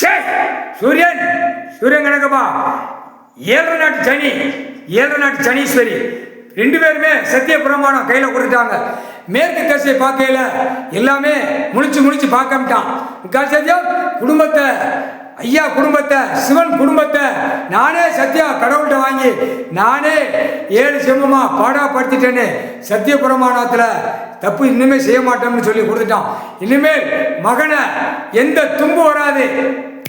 சூரியன் சூரியன் கணக்கப்பா. 7 நாட்டு சனி, 7 நாட்டு சனீஸ்வரி ரெண்டு பேருமே சத்திய பிரமாணம் கையில கொடுத்துட்டாங்க. மேற்கு திசை பார்க்கையில எல்லாமே முழிச்சு பார்க்கட்டான். சத்தியம் குடும்பத்தை, ஐயா குடும்பத்தை, சிவன் குடும்பத்தை நானே சத்தியா கடவுள்கிட்ட வாங்கி நானே 7 செம்மமா பாடாப்படுத்திட்டேன்னு சத்திய பிரமாணத்துல தப்பு இனிமே செய்ய மாட்டோம்னு சொல்லி கொடுத்துட்டான். இனிமேல் மகனை எந்த தும்பு வராது,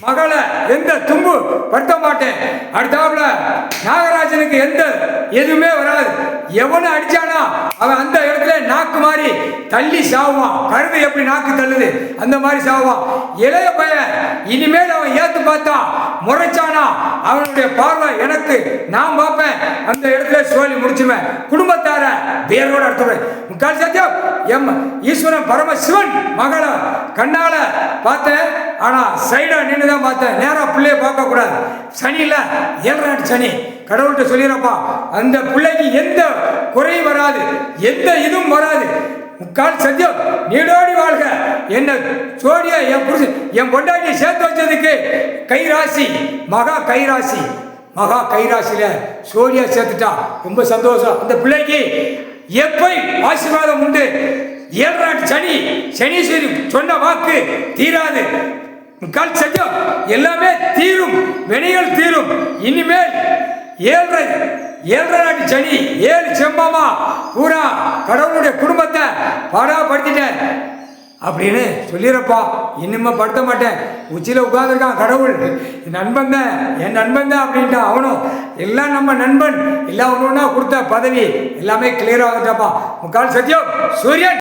மகளை எந்த தும்பு படுத்த மாட்டேன். அடுத்தாப்புல நாகராஜனுக்கு எந்த எதுவுமே வராது. எவனை அடிச்சானா அவன் அந்த இடத்துல நாக்கு மாதிரி தள்ளி சாவுவான். கருது எப்படி நாக்கு தள்ளுது அந்த மாதிரி சாவுவான். இளைய பையன் இனிமேல் அவன் ஏத்து பார்த்தா முறைச்சானா அவனுடைய பார்வை எனக்கு, நான் பார்ப்பேன், அந்த இடத்துல சோழி முடிச்சுவேன். குடும்பத்தார வேரோட அடுத்துவேன். முக்கால் சத்தியம் எம் ஈஸ்வரன் பரமசிவன் மகளை கண்ணால பார்த்தேன். ஆனா சைடா நின்று தான் பார்த்தேன். நேரா பிள்ளைய பார்க்க கூடாது. சனி இல்ல 7 நாட்டு சனி. கடவுள்கிட்ட சொல்லிடுறப்பா அந்த பிள்ளைக்கு எந்த குறையும் வராது, எந்த இதுவும் வராது. முக்கால் சத்தியம் நீடோடி வாழ்க. என்ன சோடியா என் புருஷன் என் பொண்டாட்டியை சேர்த்து வச்சதுக்கு கைராசி, மகா கைராசி, மகா கைராசியில சோடியா சேர்த்துட்டா ரொம்ப சந்தோஷம். அந்த பிள்ளைக்கு எப்ப ஆசீர்வாதம் உண்டு. 7 நாட்டு சனி சனீஸ்வரி சொன்ன வாக்கு தீராது. முக்கால் சத்தியம் எல்லாமே தீரும், வினைகள் தீரும். இனிமேல் 7 நாட்டு சனி 7 செம்பமா பூரா கடவுளுடைய குடும்பத்தை பாடாப்படுத்திட்டேன் அப்படின்னு சொல்லிடுறப்பா. இனிமே படுத்த மாட்டேன். உச்சியில் உட்காந்துருக்கான் கடவுள். நண்பன் தான், என் நண்பன் தான் அப்படின்ட்டான். அவனும் எல்லாம் நம்ம நண்பன், எல்லாம் ஒன்று ஒன்றா கொடுத்த பதவி எல்லாமே கிளியராக வந்துட்டாப்பா. முக்கால் சத்தியம் சூரியன்.